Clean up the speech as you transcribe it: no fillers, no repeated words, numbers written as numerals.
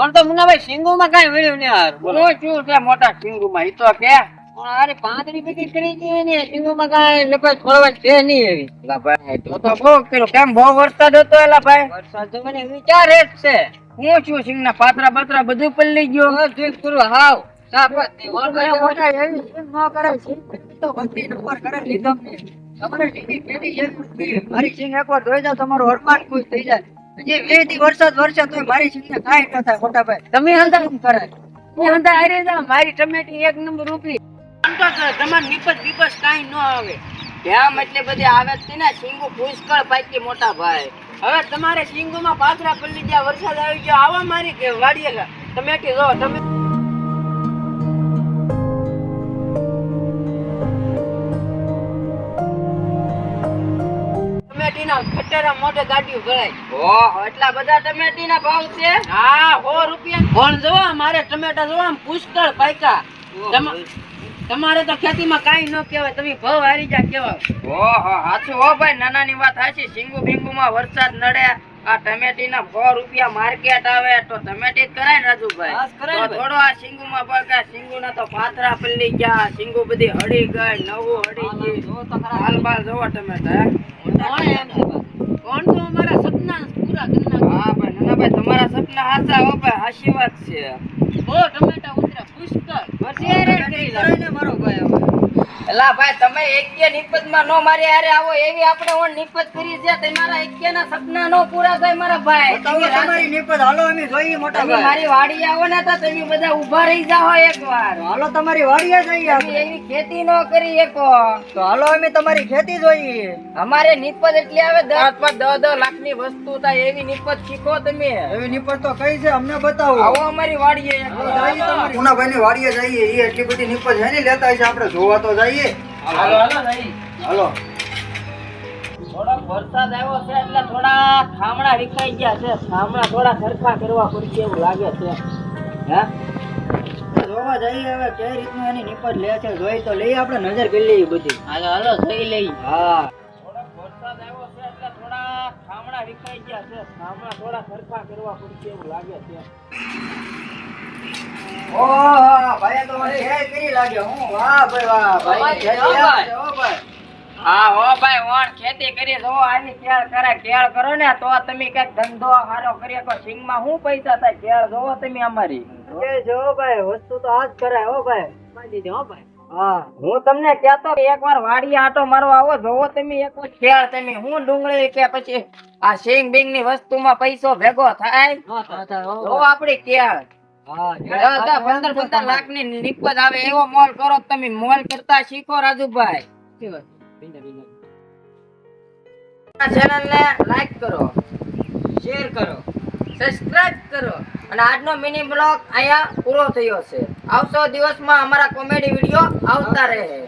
પણ તો મુન્નાભાઈ સિંગોમાં કાંઈ મળ્યું ને યાર. બોલો. શું છે મોટા સિંગુમાં ઈ તો કે પણ અરે 5 પેટી કરી દીધી ને સિંગોમાં કાંઈ લપટ ખોળવા છે નહીં એવી. એલા ભાઈ તો બહુ કર્યું. કેમ બહુ વરસાદ હતો એલા ભાઈ? વરસાદ તો મને વિચાર જ છે. હું છું સિંગના પાત્રા બાત્રા બધું પલળી ગયો. ઠીક પૂરું હાવ સાપત મોટા એવી સિંગ ન કરે સિંગ તો ભક્તિ નંબર કરે લીધો ને. તમારે ટીવી પેટી છે મારી સિંગ એકવાર ધોઈ જાવ તમારું હરમાન ખુશ થઈ જાય. જે 2 દી વરસાદ વરસે તો મારી સિંગને કાંઈ ન થાય મોટા ભાઈ. તમે હંધા એમ કરે હું હંધા હારે જા મારી ટમેટી 1 નંબર રૂપી. આમ તો તમારે નિપજ બીપજ કાંઈ ન આવે. ધ્યામ એટલે બધી આવે જ ને સિંગુ પુષ્કળ પાકી મોટા ભાઈ. હવે તમારે સિંગુમાં પાથરા પલળી ગયા વરસાદ આવી ગયો આવા મારી કે વાડીએ ટમેટી જો તમે ટમેટીના ખટેરા મોઢે ગાડીઓ ગળાય. ઓહો એટલા બધા ટમેટીના ભાવ છે? હા 100 રૂપિયા. પણ જો મારે ટમેટા જો આમ પુષ્કળ પાક્યા. તમારે તો ખેતીમાં કાઈ ન કહેવાય તમે ભાવ હારી જા કેવા. ઓહો હાચું હો ભાઈ નાનાની વાત હાચી. સિંગુ બિંગુમાં વરસાદ નડે આ ટમેટીના 100 રૂપિયા માર્કેટ આવે તો ટમેટી જ કરાય ને રાજુભાઈ. તો થોડો આ સિંગુમાં બકા સિંગુના તો પાથરા પલળી ગયા સિંગુ બધી હળી ગઈ નવું હળી ગઈ. હાલ બાલ જોવો ટમેટા કોણ તો અમારા સપના પૂરા કરી નાખો. હા ભાઈ નાનાભાઈ તમારા સપના હાચા હો ભાઈ હાચી વાત છે. ઓ ટમેટા ઉતરા પુષ્કળ વરસાદ કરી લાગે મારો ભાઈ. એલા ભાઈ તમે એકે નિપજમાં નો મારી હારે આવો એવી આપણે ઓન નિપજ કરી છે. તમારા એકેના સપના નો પૂરા થાય મારા ભાઈ. તમારી નિપજ હાલો અમે જોઈએ મોટા તમે મારી વાડી આવો ને તો તમે બધા ઊભા રહી જાઓ એકવાર. હાલો તમારી વાડીએ જઈએ તમે એવી ખેતી નો કરી એકો તો હાલો અમે તમારી ખેતી જોઈએ. અમારે નિપજ એટલે આવે 10 લાખની વસ્તુ થાય એવી નિપજ શીખો તમે. એવી નિપજ તો કઈ છે અમને બતાવો. આવો અમારી વાડીએ પુનાભાઈ ની વાડીએ જઈએ. એ એટલી બધી નિપજ હે ને લેતા છે આપણે જોવા તો જઈએ. હાલો હાલો નહીં હાલો. થોડોક વરસાદ આવ્યો છે એટલે થોડા થામણા વિખાઈ ગયા છે. થામણા થોડા સરખા કરવા પડશે એવું લાગે છે. હે જોવા જઈએ હવે કઈ રીતનું એની નિપજ લે છે જોઈ તો લઈએ આપણે નજર કરી લઈએ બધી. હાલો હાલો જોઈ લઈ. હા થોડોક વરસાદ આવ્યો છે એટલે થોડા થામણા વિખાઈ ગયા છે. થામણા થોડા સરખા કરવા પડશે એવું લાગે છે. ઓહો ભાઈ તો મને હે કરી લાગ્યો. હું વાહ ભાઈ વાહ ભાઈ ખેતી આવે હો ભાઈ. હા હો ભાઈ વણ ખેતી કરી જો આની કેળ કરે કેળ કરો ને તો તમે કઈક ધંધો સારો કરી શકો. સિંગમાં શું પૈસા થાય કેળ જોવો તમે અમારી. એ જો ભાઈ વસ્તુ તો આજ કરાય હો ભાઈ. બાંધી દે હો ભાઈ. હા હું તમને કહેતો એકવાર વાડીએ આટો મારવા આવો જોવો તમે એકવાર ખેળ તમે હું ડુંગળી કે પછી આ સિંગ બિંગ ની વસ્તુમાં પૈસો ભેગો થાય જો આપડી કેળ. હા 10-15 લાખ ની નિપજ આવે એવો મોલ કરો તમે. મોલ કરતા શીખો રાજુભાઈ. ચેનલ ને લાઈક કરો શેર કરો સબસ્ક્રાઇબ કરો અને આજનો મિની બ્લોગ અહીંયા પૂરો થયો છે. આવતો દિવસમાં અમારા કોમેડી વિડિયો આવતા રહે.